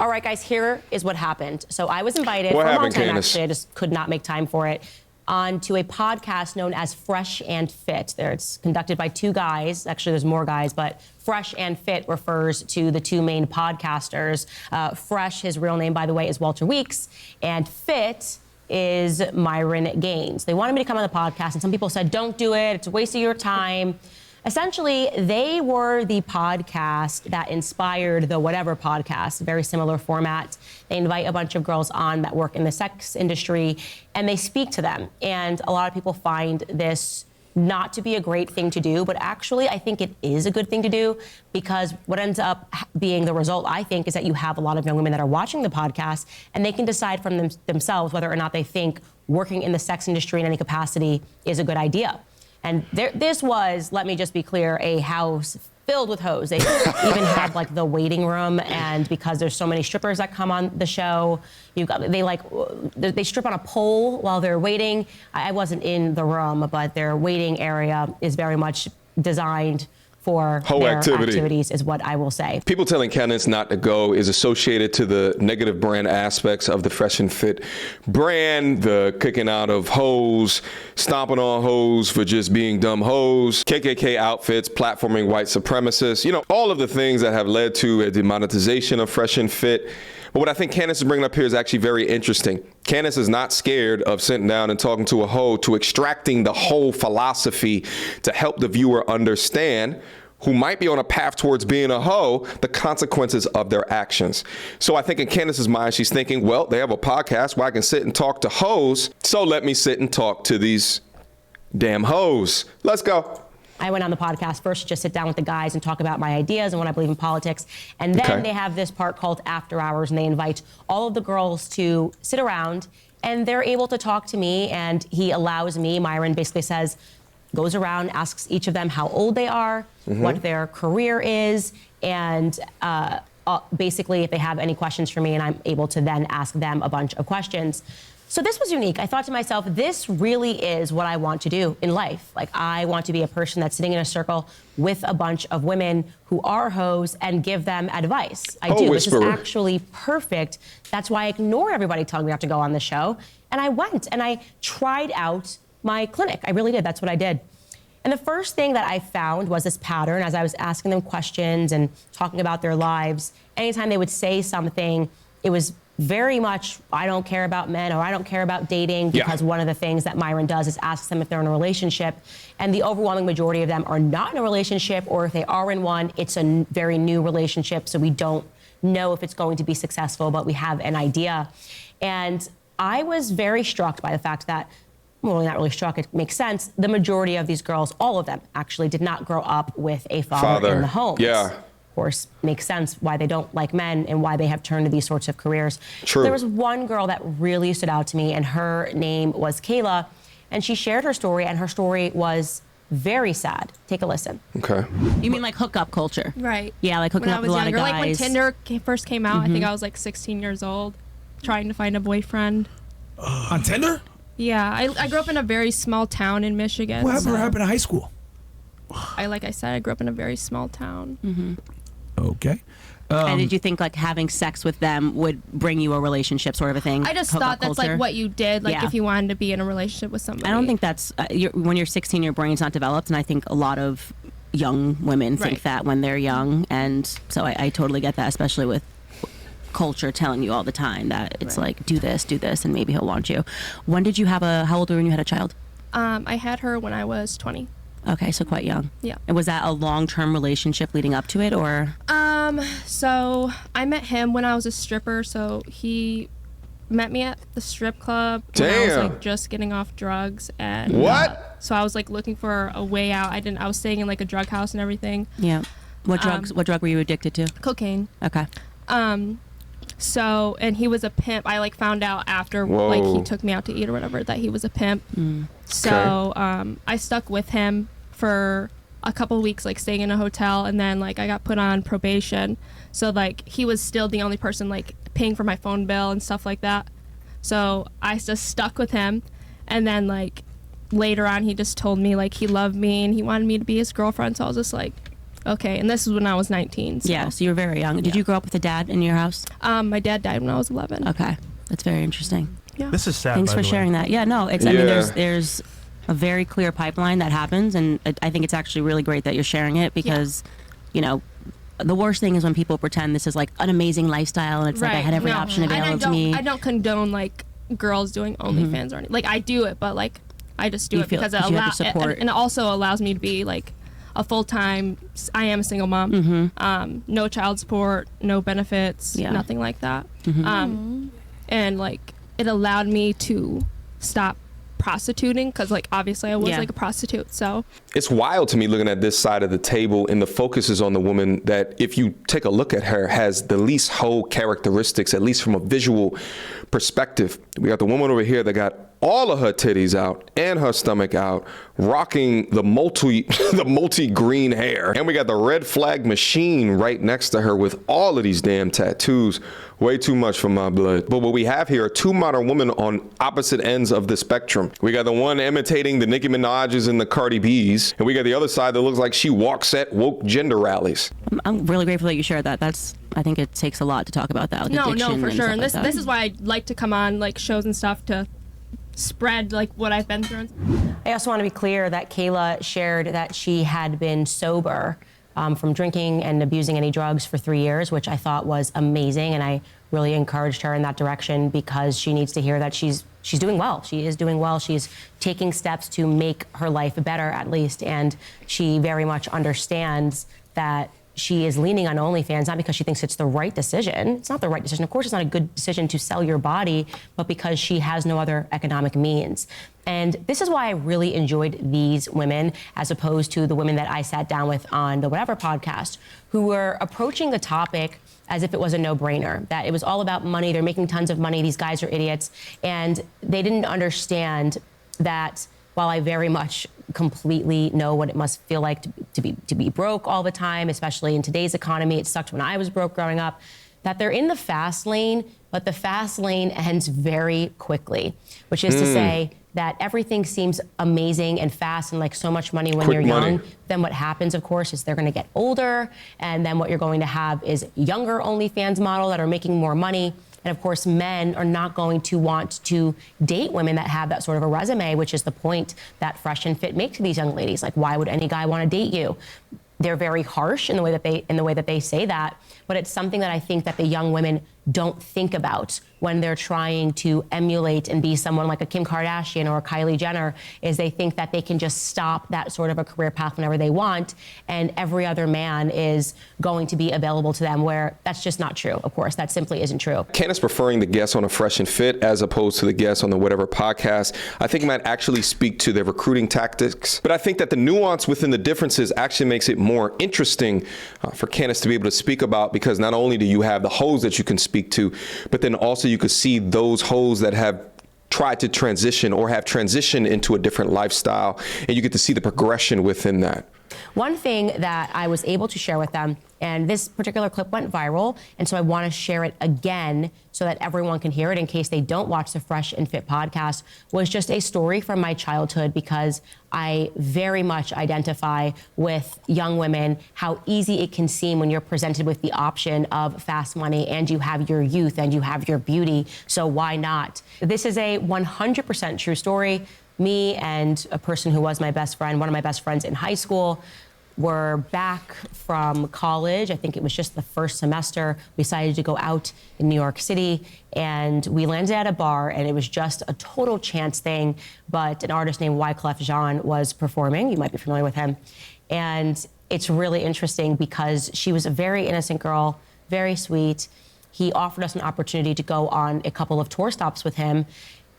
All right, guys, here is what happened. So I was invited What for a long happened, time, Candace? actually. I just could not make time for it. Onto a podcast known as Fresh and Fit. It's conducted by two guys. Actually, there's more guys, but Fresh and Fit refers to the two main podcasters. Fresh, his real name, by the way, is Walter Weeks, and Fit is Myron Gaines. They wanted me to come on the podcast, and some people said, don't do it, it's a waste of your time. Essentially, they were the podcast that inspired the Whatever podcast, very similar format. They invite a bunch of girls on that work in the sex industry, and they speak to them. And a lot of people find this not to be a great thing to do, but actually I think it is a good thing to do, because what ends up being the result, I think, is that you have a lot of young women that are watching the podcast, and they can decide from themselves whether or not they think working in the sex industry in any capacity is a good idea. And this was, let me just be clear, a house filled with hoes. They even had like the waiting room, and because there's so many strippers that come on the show, they strip on a pole while they're waiting. I wasn't in the room, but their waiting area is very much designed for Whole their activity. activities, is what I will say. People telling Candace not to go is associated to the negative brand aspects of the Fresh and Fit brand, the kicking out of hoes, stomping on hoes for just being dumb hoes, KKK outfits, platforming white supremacists, you know, all of the things that have led to a demonetization of Fresh and Fit. But what I think Candace is bringing up here is actually very interesting. Candace is not scared of sitting down and talking to a hoe, to extracting the whole philosophy to help the viewer understand, who might be on a path towards being a hoe, the consequences of their actions. So I think in Candace's mind, she's thinking, well, they have a podcast where I can sit and talk to hoes, so let me sit and talk to these damn hoes. Let's go. I went on the podcast first to just sit down with the guys and talk about my ideas and what I believe in politics. And then they have this part called After Hours, and they invite all of the girls to sit around, and they're able to talk to me, and he allows me, Myron basically says, goes around, asks each of them how old they are, what their career is, and basically if they have any questions for me, and I'm able to then ask them a bunch of questions. So this was unique. I thought to myself, this really is what I want to do in life. Like, I want to be a person that's sitting in a circle with a bunch of women who are hoes and give them advice. I do. This is actually perfect. That's why I ignored everybody telling me not to go on the show. And I went and I tried out my clinic. I really did. That's what I did. And the first thing that I found was this pattern as I was asking them questions and talking about their lives. Anytime they would say something, it was very much, I don't care about men, or I don't care about dating, because one of the things that Myron does is asks them if they're in a relationship, and the overwhelming majority of them are not in a relationship, or if they are in one, it's a very new relationship, so we don't know if it's going to be successful, but we have an idea. And I was very struck by the fact that, well, not really struck, it makes sense, the majority of these girls, all of them actually, did not grow up with a father in the home. Of course, makes sense why they don't like men and why they have turned to these sorts of careers. True. There was one girl that really stood out to me, and her name was Kayla, and she shared her story, and her story was very sad. Take a listen. Okay. You mean like hookup culture? Right. Yeah, like hooking up with a lot of guys. Like when Tinder first came out, I think I was like 16 years old, trying to find a boyfriend. On Tinder? Yeah, I grew up in a very small town in Michigan. Whatever happened to high school? Like I said, I grew up in a very small town. Okay. And did you think like having sex with them would bring you a relationship sort of a thing? I just thought that's like what you did, like if you wanted to be in a relationship with somebody. I don't think that's, when you're 16, your brain's not developed, and I think a lot of young women think that when they're young, and so I totally get that, especially with culture telling you all the time that it's like, do this, and maybe he'll want you. When did you have how old were you when you had a child? I had her when I was 20. Okay, so quite young. Yeah. And was that a long-term relationship leading up to it, or? So I met him when I was a stripper, so he met me at the strip club when I was like just getting off drugs, and so I was like looking for a way out. I was staying in like a drug house and everything. Yeah. What drug were you addicted to? Cocaine. Okay. So, and he was a pimp. I like found out after like he took me out to eat or whatever that he was a pimp. So I stuck with him for a couple of weeks, like staying in a hotel, and then like I got put on probation. So like he was still the only person like paying for my phone bill and stuff like that. So I just stuck with him, and then like later on he just told me like he loved me and he wanted me to be his girlfriend. So I was just like, Okay, and this is when I was 19. So. Yeah, so you're very young. Did you grow up with a dad in your house? My dad died when I was 11. Okay, that's very interesting. Yeah. This is sad. Thanks by for the way. sharing that. Yeah, no, it's. I mean, there's a very clear pipeline that happens, and I think it's actually really great that you're sharing it because, you know, the worst thing is when people pretend this is like an amazing lifestyle and it's like I had every option available to me. I don't condone like girls doing OnlyFans or anything. Like I do it, but like I just do it because it allows, and it also allows me to be like a full-time. I am a single mom. No child support, no benefits, nothing like that. And like it allowed me to stop prostituting because like obviously I was like a prostitute. So it's wild to me looking at this side of the table, and the focus is on the woman that, if you take a look at her, has the least whole characteristics, at least from a visual perspective. We got the woman over here that got all of her titties out and her stomach out, rocking the multi green hair, and we got the red flag machine right next to her with all of these damn tattoos. Way too much for my blood. But what we have here are two modern women on opposite ends of the spectrum. We got the one imitating the Nicki Minaj's and the Cardi B's, and we got the other side that looks like she walks at woke gender rallies. I'm really grateful that you shared that. I think it takes a lot to talk about that. With no, for sure. And like this is why I like to come on like shows and stuff to spread like what I've been through. I also want to be clear that Kayla shared that she had been sober from drinking and abusing any drugs for 3 years, which I thought was amazing, and I really encouraged her in that direction because she needs to hear that she's doing well. She is doing well. She's taking steps to make her life better, at least, and she very much understands that she is leaning on OnlyFans, not because she thinks it's the right decision. It's not the right decision. Of course, it's not a good decision to sell your body, but because she has no other economic means. And this is why I really enjoyed these women, as opposed to the women that I sat down with on the Whatever podcast, who were approaching the topic as if it was a no-brainer, that it was all about money. They're making tons of money. These guys are idiots. And they didn't understand that while I very much completely know what it must feel like to be broke all the time, especially in today's economy. It sucked when I was broke growing up, that they're in the fast lane, but the fast lane ends very quickly, which is to say that everything seems amazing and fast and like so much money when you're young. Then what happens, of course, is they're going to get older, and then what you're going to have is younger OnlyFans models that are making more money. And of course, men are not going to want to date women that have that sort of a resume, which is the point that Fresh and Fit make to these young ladies. Like, why would any guy want to date you? They're very harsh in the way that they say that, but it's something that I think that the young women don't think about when they're trying to emulate and be someone like a Kim Kardashian or a Kylie Jenner, is they think that they can just stop that sort of a career path whenever they want, and every other man is going to be available to them, where that's just not true. Of course, that simply isn't true. Candace preferring the guests on a Fresh and Fit as opposed to the guests on the Whatever podcast, I think might actually speak to their recruiting tactics. But I think that the nuance within the differences actually makes it more interesting for Candace to be able to speak about, because not only do you have the hoes that you can speak to, but then also you could see those hoes that have tried to transition or have transitioned into a different lifestyle, and you get to see the progression within that. One thing that I was able to share with them, and this particular clip went viral, and so I want to share it again so that everyone can hear it in case they don't watch the Fresh and Fit podcast, was just a story from my childhood, because I very much identify with young women, how easy it can seem when you're presented with the option of fast money and you have your youth and you have your beauty, so why not? This is a 100% true story. Me and a person who was my best friend, one of my best friends in high school, were back from college. I think it was just the first semester. We decided to go out in New York City, and we landed at a bar, and it was just a total chance thing. But an artist named Wyclef Jean was performing. You might be familiar with him. And it's really interesting because she was a very innocent girl, very sweet. He offered us an opportunity to go on a couple of tour stops with him,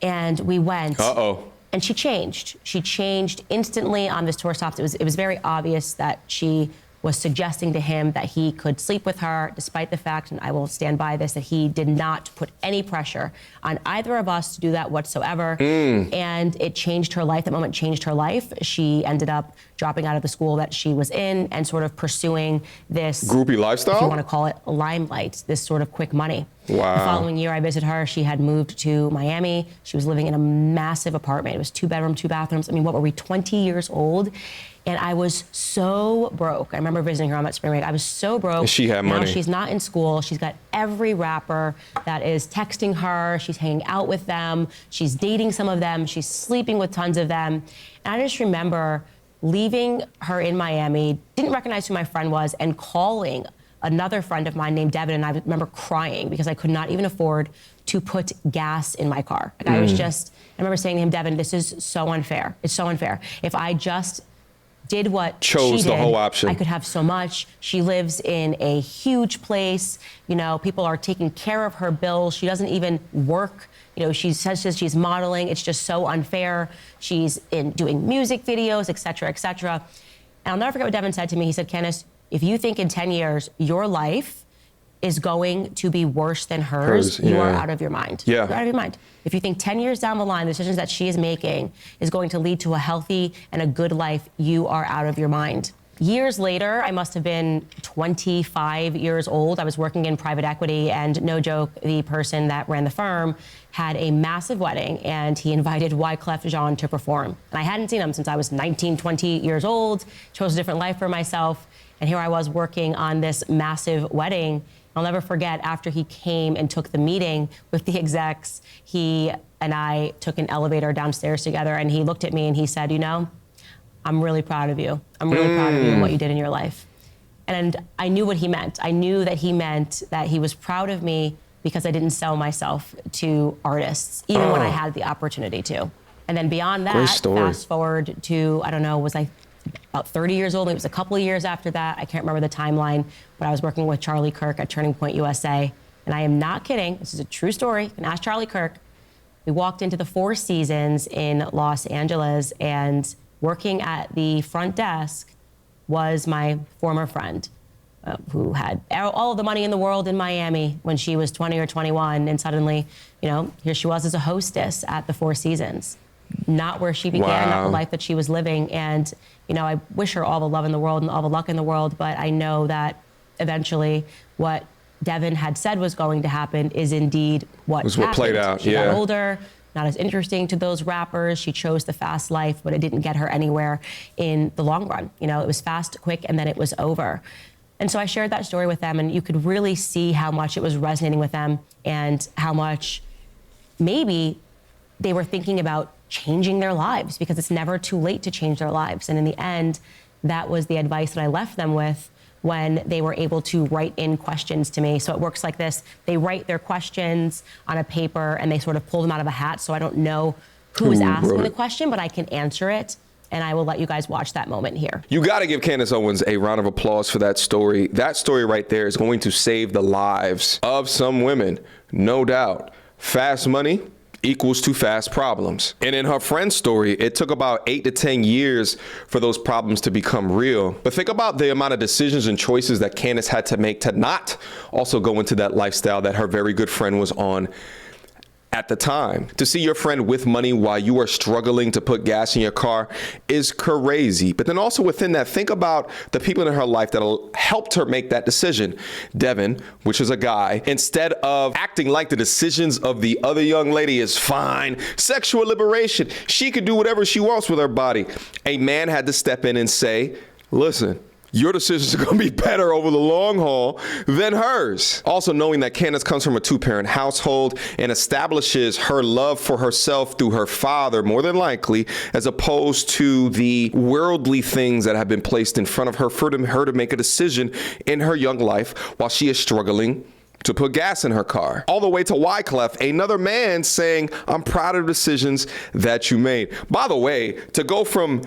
and we went. And she changed. She changed instantly on this tour stop. It was very obvious that she was suggesting to him that he could sleep with her, despite the fact, and I will stand by this, that he did not put any pressure on either of us to do that whatsoever. And it changed her life. That moment changed her life. She ended up dropping out of the school that she was in and sort of pursuing this groupie lifestyle, if you want to call it limelight, this sort of quick money. Wow. The following year I visited her, she had moved to Miami. She was living in a massive apartment. It was 2-bedroom, 2 bathrooms. I mean, what were we, 20 years old? And I was so broke. I remember visiting her on that spring break. I was so broke. And she had money. Now she's not in school. She's got every rapper that is texting her. She's hanging out with them. She's dating some of them. She's sleeping with tons of them. And I just remember leaving her in Miami, didn't recognize who my friend was, and calling another friend of mine named Devin, and I remember crying because I could not even afford to put gas in my car. Like I remember saying to him, Devin, this is so unfair. It's so unfair. If I just did what chose she did, the whole option, I could have so much. She lives in a huge place. You know, people are taking care of her bills. She doesn't even work. You know, she says she's modeling. It's just so unfair. She's doing music videos, et cetera, et cetera. And I'll never forget what Devin said to me. He said, Candace, if you think in 10 years your life is going to be worse than hers, you are out of your mind. Yeah. You're out of your mind. If you think 10 years down the line, the decisions that she is making is going to lead to a healthy and a good life, you are out of your mind. Years later, I must have been 25 years old. I was working in private equity, and no joke, the person that ran the firm had a massive wedding, and he invited Wyclef Jean to perform. And I hadn't seen him since I was 19, 20 years old, chose a different life for myself, and here I was working on this massive wedding. I'll never forget, after he came and took the meeting with the execs, he and I took an elevator downstairs together, and he looked at me and he said, you know, I'm really proud of you. I'm really proud of you and what you did in your life. And I knew what he meant. I knew that he meant that he was proud of me because I didn't sell myself to artists, even when I had the opportunity to. And then beyond that, fast forward to, I don't know, was I about 30 years old? It was a couple of years after that. I can't remember the timeline, but I was working with Charlie Kirk at Turning Point USA. And I am not kidding. This is a true story. You can ask Charlie Kirk. We walked into the Four Seasons in Los Angeles, and working at the front desk was my former friend who had all of the money in the world in Miami when she was 20 or 21. And suddenly, you know, here she was as a hostess at the Four Seasons. Not where she began, not the life that she was living. And, you know, I wish her all the love in the world and all the luck in the world, but I know that eventually what Devin had said was going to happen is indeed what happened. What played out, She got older, not as interesting to those rappers. She chose the fast life, but it didn't get her anywhere in the long run. You know, it was fast, quick, and then it was over. And so I shared that story with them, and you could really see how much it was resonating with them and how much maybe they were thinking about changing their lives, because it's never too late to change their lives. And in the end, that was the advice that I left them with when they were able to write in questions to me. So it works like this. They write their questions on a paper and they sort of pull them out of a hat. So I don't know who is asking the question, but I can answer it. And I will let you guys watch that moment here. You got to give Candace Owens a round of applause for that story. That story right there is going to save the lives of some women, no doubt. Fast money equals to fast problems. And in her friend's story, it took about 8 to 10 years for those problems to become real. But think about the amount of decisions and choices that Candace had to make to not also go into that lifestyle that her very good friend was on at the time. To see your friend with money while you are struggling to put gas in your car is crazy. But then also within that, think about the people in her life that helped her make that decision. Devin, which is a guy, instead of acting like the decisions of the other young lady is fine, sexual liberation, she could do whatever she wants with her body. A man had to step in and say, listen, your decisions are going to be better over the long haul than hers. Also knowing that Candace comes from a 2-parent household and establishes her love for herself through her father, more than likely, as opposed to the worldly things that have been placed in front of her for her to make a decision in her young life while she is struggling to put gas in her car. All the way to Wyclef, another man saying, I'm proud of the decisions that you made. By the way, to go from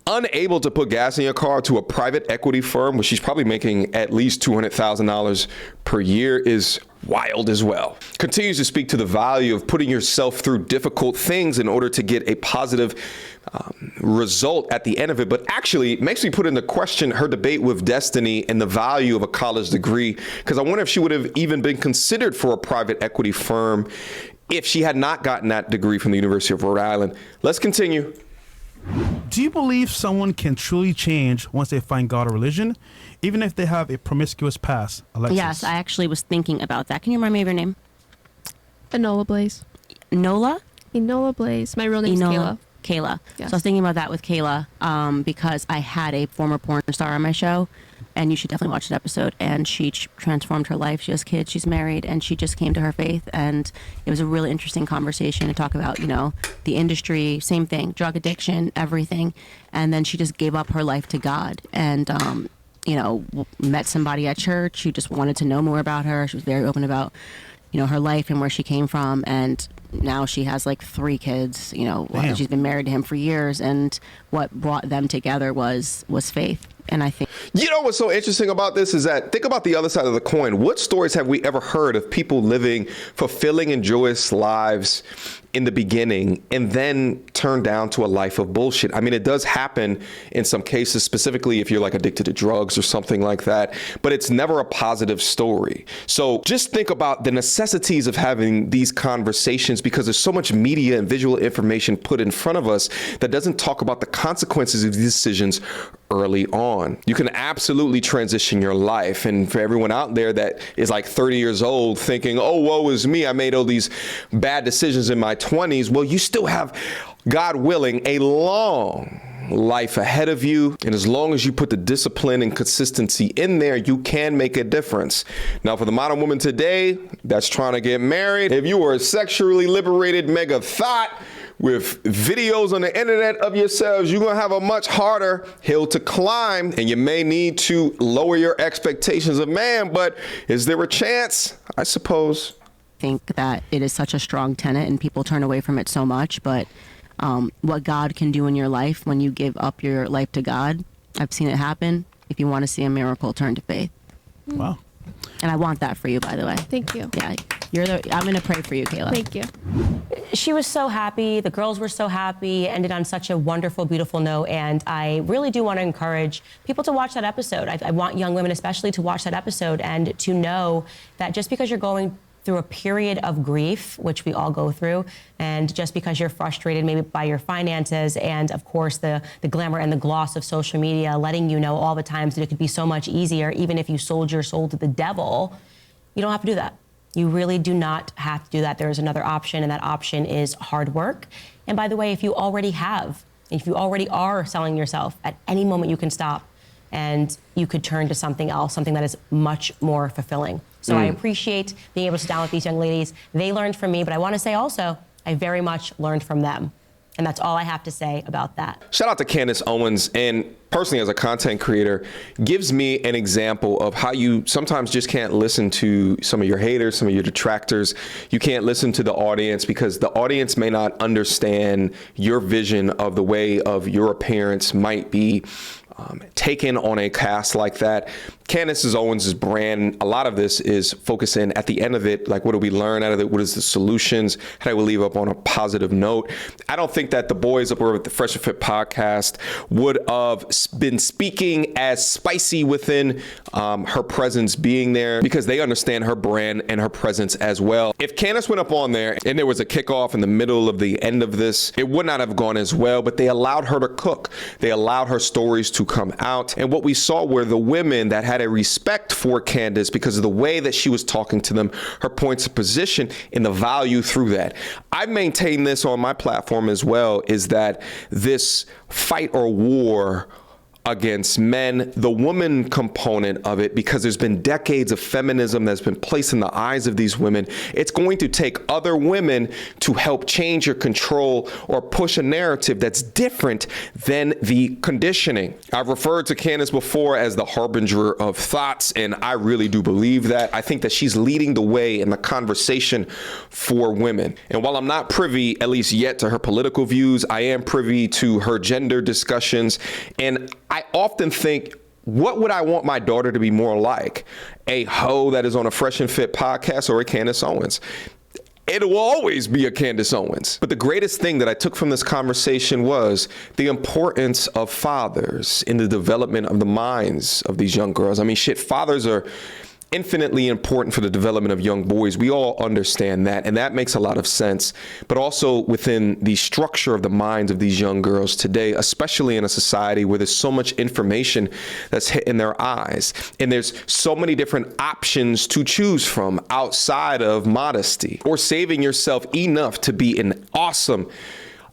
unable to put gas in your car to a private equity firm where she's probably making at least $200,000 per year is wild as well. Continues to speak to the value of putting yourself through difficult things in order to get a positive result at the end of it, but actually makes me put into question her debate with Destiny and the value of a college degree, because I wonder if she would have even been considered for a private equity firm if she had not gotten that degree from the University of Rhode Island. Let's continue. Do you believe someone can truly change once they find God or religion, even if they have a promiscuous past? Alexis? Yes, I actually was thinking about that. Can you remind me of your name? Enola Blaze. Nola? Enola Blaze. My real name is Kayla. Kayla. Yes. So I was thinking about that with Kayla because I had a former porn star on my show, and you should definitely watch that episode. And she transformed her life. She has kids. She's married, and she just came to her faith. And it was a really interesting conversation to talk about, the industry, same thing, drug addiction, everything. And then she just gave up her life to God. And met somebody at church who just wanted to know more about her. She was very open about her life and where she came from, and now she has like 3 kids. Damn. She's been married to him for years, and what brought them together was faith. And I think What's so interesting about this is that think about the other side of the coin. What stories have we ever heard of people living fulfilling and joyous lives in the beginning and then turn down to a life of bullshit? I mean, it does happen in some cases, specifically if you're like addicted to drugs or something like that, but it's never a positive story. So just think about the necessities of having these conversations, because there's so much media and visual information put in front of us that doesn't talk about the consequences of these decisions early on. You can absolutely transition your life. And for everyone out there that is like 30 years old thinking, oh, woe is me, I made all these bad decisions in my 20s. Well, you still have, God willing, a long life ahead of you. And as long as you put the discipline and consistency in there, you can make a difference. Now, for the modern woman today that's trying to get married, if you are a sexually liberated mega thought with videos on the internet of yourselves, you're going to have a much harder hill to climb, and you may need to lower your expectations of man. But is there a chance? I suppose. I think that it is such a strong tenet, and people turn away from it so much. But what God can do in your life when you give up your life to God, I've seen it happen. If you want to see a miracle, turn to faith. Wow. And I want that for you, by the way. Thank you. Yeah, I'm going to pray for you, Kayla. Thank you. She was so happy. The girls were so happy. Ended on such a wonderful, beautiful note. And I really do want to encourage people to watch that episode. I want young women especially to watch that episode and to know that just because you're going through a period of grief, which we all go through, and just because you're frustrated maybe by your finances and, of course, the glamour and the gloss of social media letting you know all the times that it could be so much easier, even if you sold your soul to the devil, you don't have to do that. You really do not have to do that. There is another option, and that option is hard work. And by the way, if you already are selling yourself, at any moment you can stop and you could turn to something else, something that is much more fulfilling. So I appreciate being able to sit down with these young ladies. They learned from me, but I want to say also, I very much learned from them. And that's all I have to say about that. Shout out to Candace Owens, and personally as a content creator, gives me an example of how you sometimes just can't listen to some of your haters, some of your detractors. You can't listen to the audience because the audience may not understand your vision of the way of your appearance might be taken on a cast like that. Candace Owens' brand, a lot of this is focusing at the end of it, like what do we learn out of it? What is the solutions? How do we leave up on a positive note? I don't think that the boys up at the Fresh and Fit podcast would have been speaking as spicy within her presence being there, because they understand her brand and her presence as well. If Candace went up on there and there was a kickoff in the middle of the end of this, it would not have gone as well, but they allowed her to cook. They allowed her stories to come out. And what we saw were the women that had a respect for Candace because of the way that she was talking to them, her points of position, and the value through that. I maintain this on my platform as well, is that this fight or war against men, the woman component of it, because there's been decades of feminism that's been placed in the eyes of these women. It's going to take other women to help change or control or push a narrative that's different than the conditioning. I've referred to Candace before as the harbinger of thoughts, and I really do believe that. I think that she's leading the way in the conversation for women. And while I'm not privy, at least yet, to her political views, I am privy to her gender discussions. And I often think, what would I want my daughter to be more like? A hoe that is on a Fresh and Fit podcast or a Candace Owens? It will always be a Candace Owens. But the greatest thing that I took from this conversation was the importance of fathers in the development of the minds of these young girls. I mean, shit, fathers are infinitely important for the development of young boys. We all understand that, and that makes a lot of sense. But also within the structure of the minds of these young girls today, especially in a society where there's so much information that's hitting their eyes, and there's so many different options to choose from outside of modesty or saving yourself enough to be an awesome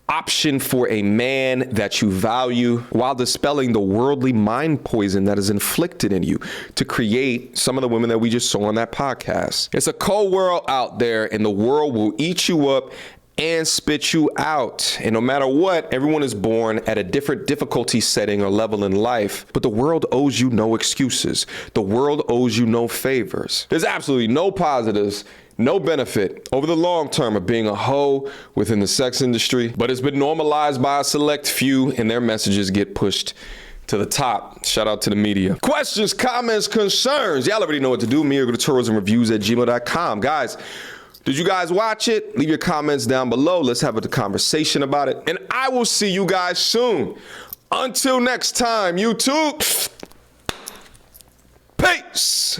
option for a man that you value, while dispelling the worldly mind poison that is inflicted in you to create some of the women that we just saw on that podcast. It's a cold world out there, and the world will eat you up and spit you out. And no matter what, everyone is born at a different difficulty setting or level in life, but the world owes you no excuses. The world owes you no favors. There's absolutely no positives, no benefit over the long term of being a hoe within the sex industry, but it's been normalized by a select few, and their messages get pushed to the top. Shout out to the media. Questions, comments, concerns. Y'all already know what to do. mediocretourismreviews@gmail.com. Guys, did you guys watch it? Leave your comments down below. Let's have a conversation about it. And I will see you guys soon. Until next time, YouTube. Peace.